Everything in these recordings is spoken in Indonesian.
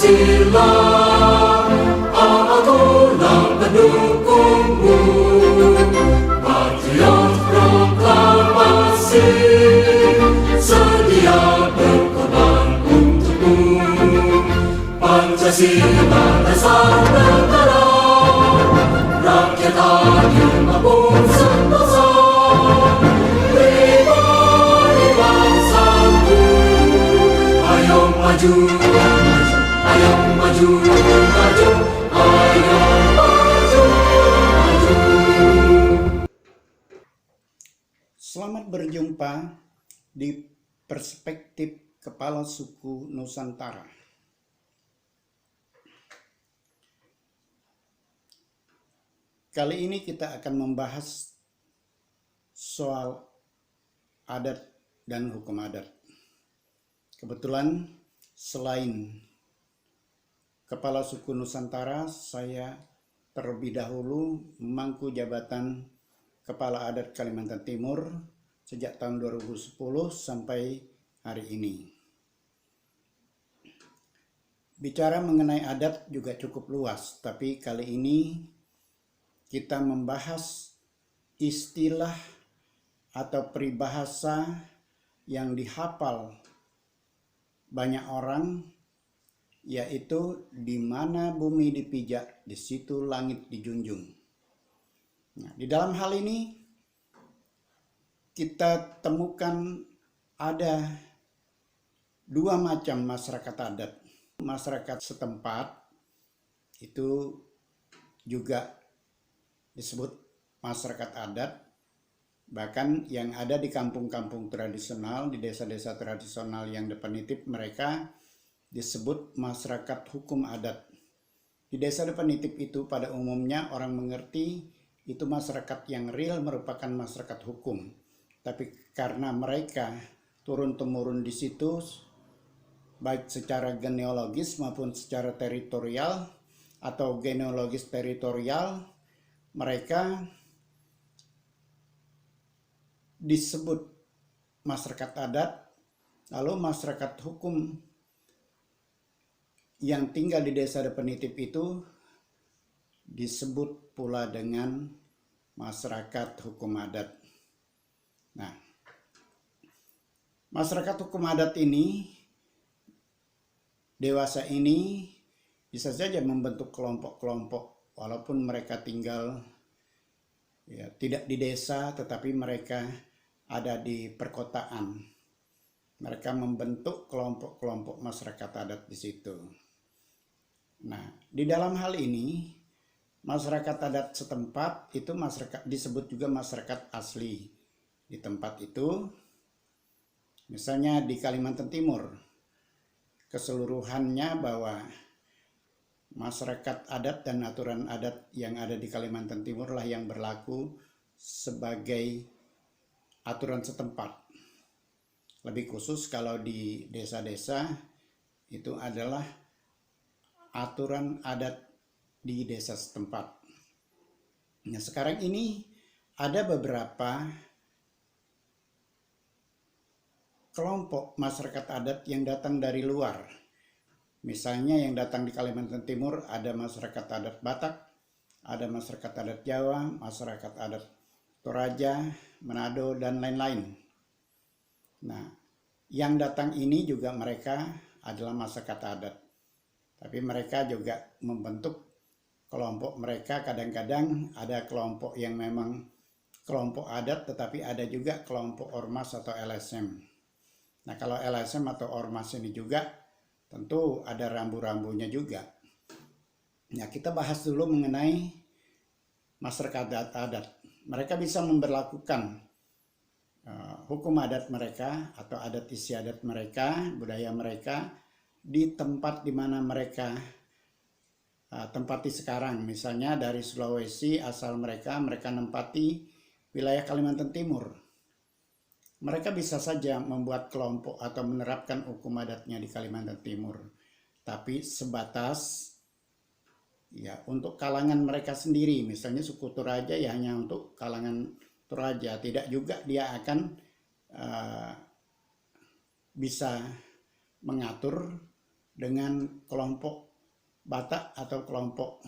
Pancasila, akulah pendukungmu, patriot proklamasi, sedia berkorban untukmu. Pancasila dasar negara, rakyat adil maupun sentosa, pribadi bangsaku. Ayo maju, ayo maju, maju, ayo maju, maju. Selamat berjumpa di Perspektif Kepala Suku Nusantara. Kali ini kita akan membahas soal adat dan hukum adat. Kebetulan selain Kepala Suku Nusantara, saya terlebih dahulu memangku jabatan Kepala Adat Kalimantan Timur sejak tahun 2010 sampai hari ini. Bicara mengenai adat juga cukup luas, tapi kali ini kita membahas istilah atau peribahasa yang dihafal banyak orang, yaitu di mana bumi dipijak, di situ langit dijunjung. Nah, di dalam hal ini kita temukan ada dua macam masyarakat adat. Masyarakat setempat itu juga disebut masyarakat adat, bahkan yang ada di kampung-kampung tradisional, di desa-desa tradisional yang definitif, mereka disebut masyarakat hukum adat. Di desa definitif itu pada umumnya orang mengerti itu masyarakat yang real merupakan masyarakat hukum. Tapi karena mereka turun-temurun di situ, baik secara genealogis maupun secara teritorial atau genealogis teritorial, mereka disebut masyarakat adat. Lalu masyarakat hukum yang tinggal di desa definitif itu disebut pula dengan masyarakat hukum adat. Nah, masyarakat hukum adat ini, dewasa ini bisa saja membentuk kelompok-kelompok walaupun mereka tinggal tidak di desa, tetapi mereka ada di perkotaan. Mereka membentuk kelompok-kelompok masyarakat adat di situ. Nah, di dalam hal ini masyarakat adat setempat itu disebut juga masyarakat asli di tempat itu. Misalnya di Kalimantan Timur, keseluruhannya bahwa masyarakat adat dan aturan adat yang ada di Kalimantan Timur lah yang berlaku sebagai aturan setempat. Lebih khusus kalau di desa-desa itu adalah aturan adat di desa setempat. Nah, sekarang ini ada beberapa kelompok masyarakat adat yang datang dari luar. Misalnya yang datang di Kalimantan Timur ada masyarakat adat Batak, ada masyarakat adat Jawa, masyarakat adat Toraja, Manado, dan lain-lain. Nah, yang datang ini juga mereka adalah masyarakat adat. Tapi mereka juga membentuk kelompok mereka. Kadang-kadang ada kelompok yang memang kelompok adat, tetapi ada juga kelompok ormas atau LSM. Nah, kalau LSM atau ormas ini juga tentu ada rambu-rambunya juga. Nah, kita bahas dulu mengenai masyarakat adat. Mereka bisa memberlakukan hukum adat mereka atau adat istiadat mereka, budaya mereka di tempat di mana mereka tempati sekarang. Misalnya dari Sulawesi asal mereka nempati wilayah Kalimantan Timur. Mereka bisa saja membuat kelompok atau menerapkan hukum adatnya di Kalimantan Timur, tapi sebatas untuk kalangan mereka sendiri. Misalnya suku Toraja ya hanya untuk kalangan Toraja, tidak juga dia akan bisa mengatur dengan kelompok Batak atau kelompok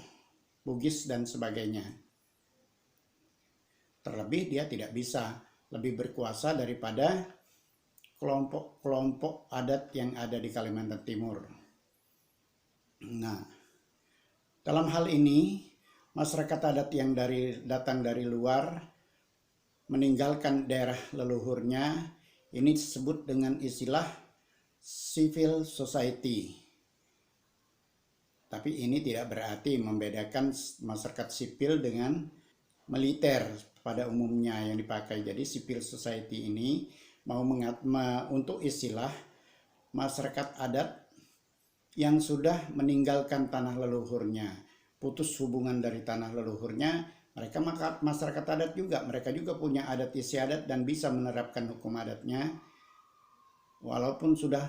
Bugis dan sebagainya. Terlebih dia tidak bisa lebih berkuasa daripada kelompok-kelompok adat yang ada di Kalimantan Timur. Nah, dalam hal ini masyarakat adat yang datang dari luar meninggalkan daerah leluhurnya, ini disebut dengan istilah civil society. Tapi ini tidak berarti membedakan masyarakat sipil dengan militer pada umumnya yang dipakai. Jadi civil society ini untuk istilah masyarakat adat yang sudah meninggalkan tanah leluhurnya, putus hubungan dari tanah leluhurnya. Mereka masyarakat adat juga, mereka juga punya adat istiadat dan bisa menerapkan hukum adatnya walaupun sudah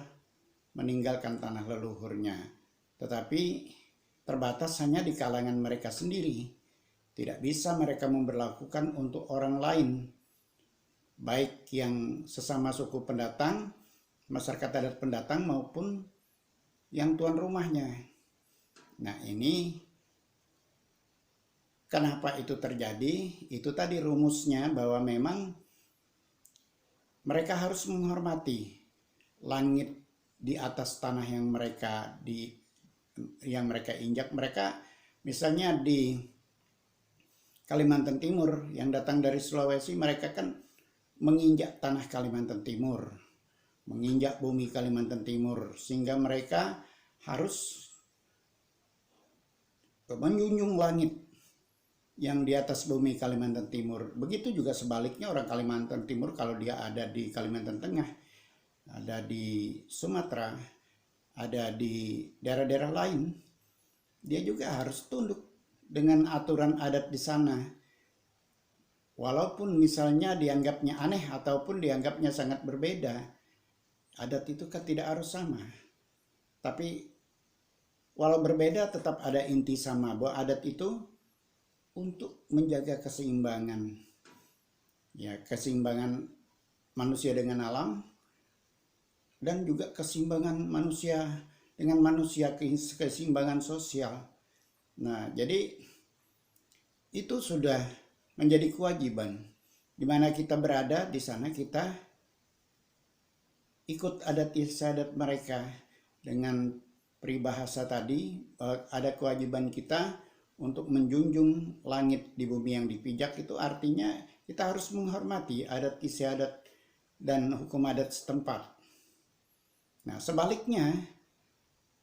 meninggalkan tanah leluhurnya. Tetapi terbatas hanya di kalangan mereka sendiri. Tidak bisa mereka memberlakukan untuk orang lain, baik yang sesama suku pendatang, masyarakat adat pendatang maupun yang tuan rumahnya. Nah, ini kenapa itu terjadi? Itu tadi rumusnya, bahwa memang mereka harus menghormati langit di atas tanah yang mereka injak. Mereka misalnya di Kalimantan Timur yang datang dari Sulawesi, mereka kan menginjak tanah Kalimantan Timur, menginjak bumi Kalimantan Timur, sehingga mereka harus menjunjung langit yang di atas bumi Kalimantan Timur. Begitu juga sebaliknya orang Kalimantan Timur kalau dia ada di Kalimantan Tengah, ada di Sumatera, ada di daerah-daerah lain, dia juga harus tunduk dengan aturan adat di sana. Walaupun misalnya dianggapnya aneh ataupun dianggapnya sangat berbeda, adat itu kan tidak harus sama. Tapi walau berbeda tetap ada inti sama, bahwa adat itu untuk menjaga keseimbangan. Ya, keseimbangan manusia dengan alam dan juga keseimbangan manusia dengan manusia, keseimbangan sosial. Nah, jadi itu sudah menjadi kewajiban. Di mana kita berada, di sana kita ikut adat istiadat mereka. Dengan peribahasa tadi, ada kewajiban kita untuk menjunjung langit di bumi yang dipijak. Itu artinya kita harus menghormati adat istiadat dan hukum adat setempat. Nah, sebaliknya,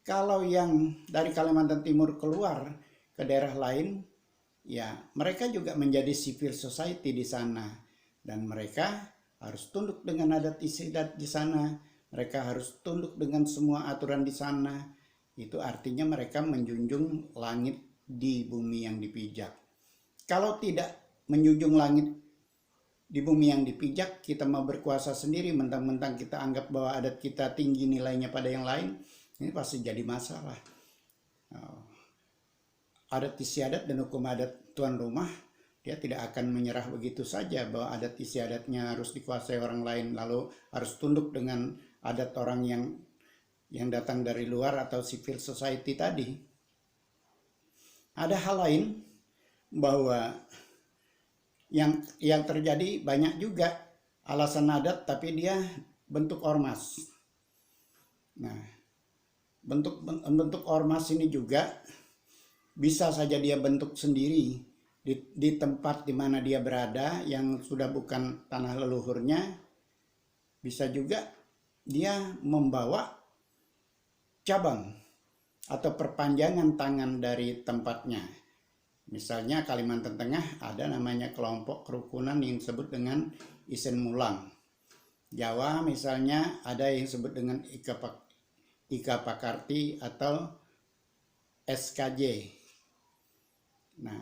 kalau yang dari Kalimantan Timur keluar ke daerah lain, ya mereka juga menjadi civil society di sana, dan mereka harus tunduk dengan adat istiadat di sana. Mereka harus tunduk dengan semua aturan di sana. Itu artinya mereka menjunjung langit di bumi yang dipijak. Kalau tidak menjunjung langit di bumi yang dipijak, kita mau berkuasa sendiri, mentang-mentang kita anggap bahwa adat kita tinggi nilainya pada yang lain, ini pasti jadi masalah. Adat istiadat dan hukum adat tuan rumah, dia tidak akan menyerah begitu saja bahwa adat istiadatnya harus dikuasai orang lain, lalu harus tunduk dengan adat orang yang datang dari luar atau civil society tadi. Ada hal lain, bahwa yang terjadi banyak juga alasan adat tapi dia bentuk ormas. Nah, bentuk ormas ini juga bisa saja dia bentuk sendiri di tempat di mana dia berada yang sudah bukan tanah leluhurnya. Bisa juga dia membawa cabang atau perpanjangan tangan dari tempatnya. Misalnya Kalimantan Tengah ada namanya kelompok kerukunan yang disebut dengan Isen Mulang. Jawa misalnya ada yang disebut dengan Ika Pakarti atau SKJ. Nah,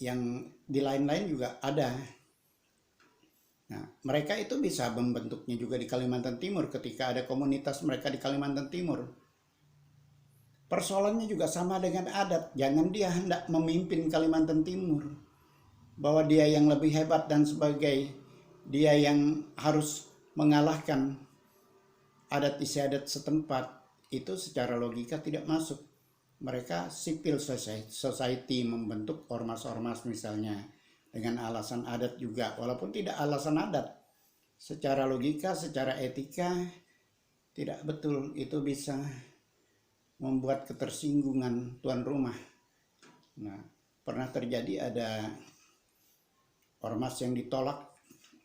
yang di lain-lain juga ada. Nah, mereka itu bisa membentuknya juga di Kalimantan Timur ketika ada komunitas mereka di Kalimantan Timur. Persoalannya juga sama dengan adat. Jangan dia hendak memimpin Kalimantan Timur, bahwa dia yang lebih hebat dan sebagainya, dia yang harus mengalahkan adat istiadat setempat. itu secara logika tidak masuk. Mereka civil society membentuk ormas-ormas misalnya dengan alasan adat juga, walaupun tidak alasan adat. Secara logika, secara etika tidak betul, itu bisa membuat ketersinggungan tuan rumah. Nah, pernah terjadi ada ormas yang ditolak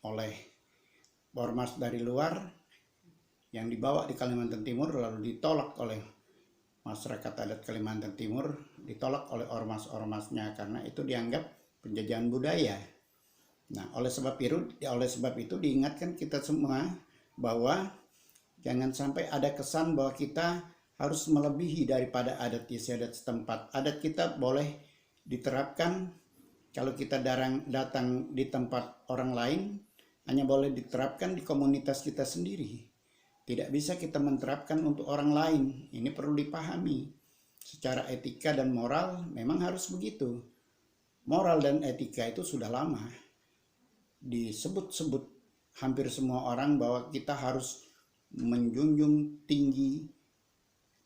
oleh ormas dari luar yang dibawa di Kalimantan Timur, lalu ditolak oleh masyarakat adat Kalimantan Timur, ditolak oleh ormas-ormasnya karena itu dianggap penjajahan budaya. Nah, oleh sebab itu diingatkan kita semua bahwa jangan sampai ada kesan bahwa kita harus melebihi daripada adat istiadat setempat. Adat kita boleh diterapkan kalau kita datang di tempat orang lain, hanya boleh diterapkan di komunitas kita sendiri. Tidak bisa kita menerapkan untuk orang lain. Ini perlu dipahami. Secara etika dan moral memang harus begitu. Moral dan etika itu sudah lama disebut-sebut hampir semua orang bahwa kita harus menjunjung tinggi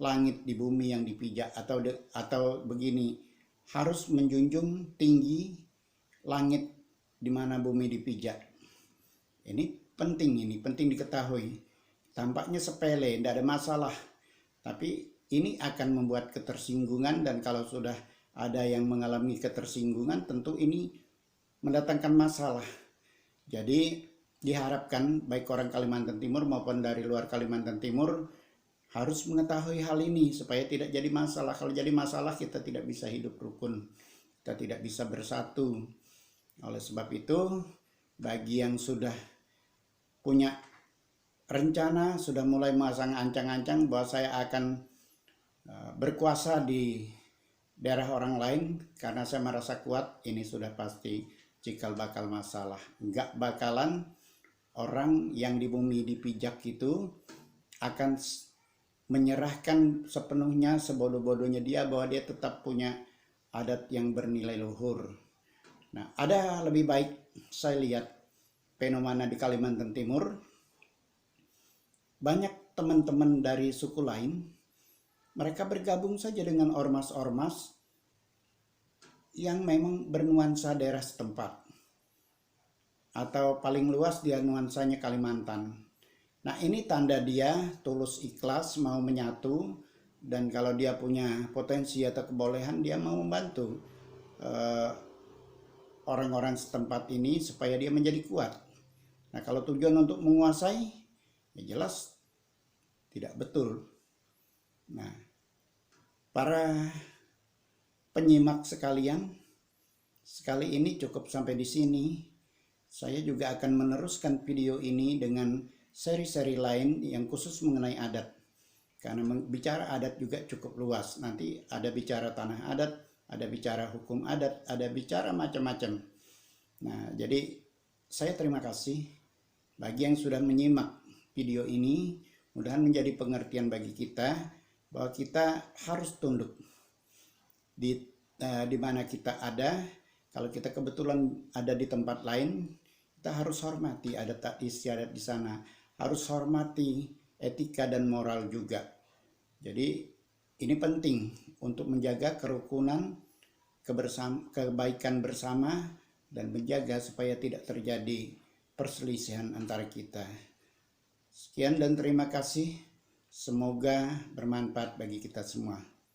langit di bumi yang dipijak, atau begini, harus menjunjung tinggi langit di mana bumi dipijak. Ini penting diketahui. Tampaknya sepele, tidak ada masalah, tapi ini akan membuat ketersinggungan, dan kalau sudah ada yang mengalami ketersinggungan tentu ini mendatangkan masalah. Jadi diharapkan baik orang Kalimantan Timur maupun dari luar Kalimantan Timur harus mengetahui hal ini supaya tidak jadi masalah. Kalau jadi masalah kita tidak bisa hidup rukun, kita tidak bisa bersatu. Oleh sebab itu, bagi yang sudah punya rencana, sudah mulai memasang ancang-ancang bahwa saya akan berkuasa di daerah orang lain karena saya merasa kuat, ini sudah pasti cikal bakal masalah. Enggak bakalan orang yang di bumi dipijak itu akan menyerahkan sepenuhnya, sebodoh-bodohnya dia, bahwa dia tetap punya adat yang bernilai luhur. Nah, ada lebih baik saya lihat fenomena di Kalimantan Timur. Banyak teman-teman dari suku lain, mereka bergabung saja dengan ormas-ormas yang memang bernuansa daerah setempat, atau paling luas dia nuansanya Kalimantan. Nah, ini tanda dia tulus ikhlas mau menyatu, dan kalau dia punya potensi atau kebolehan dia mau membantu orang-orang setempat ini supaya dia menjadi kuat. Nah, kalau tujuan untuk menguasai, ya jelas tidak betul. Nah, para penyimak sekalian, sekali ini cukup sampai di sini. Saya juga akan meneruskan video ini dengan seri-seri lain yang khusus mengenai adat. Karena bicara adat juga cukup luas. Nanti ada bicara tanah adat, ada bicara hukum adat, ada bicara macam-macam. Nah, jadi saya terima kasih bagi yang sudah menyimak video ini. Mudah-mudahan menjadi pengertian bagi kita bahwa kita harus tunduk di mana kita ada. Kalau kita kebetulan ada di tempat lain, kita harus hormati adat istiadat di sana, harus hormati etika dan moral juga. Jadi ini penting untuk menjaga kerukunan, kebaikan bersama, dan menjaga supaya tidak terjadi perselisihan antara kita. Sekian dan terima kasih. Semoga bermanfaat bagi kita semua.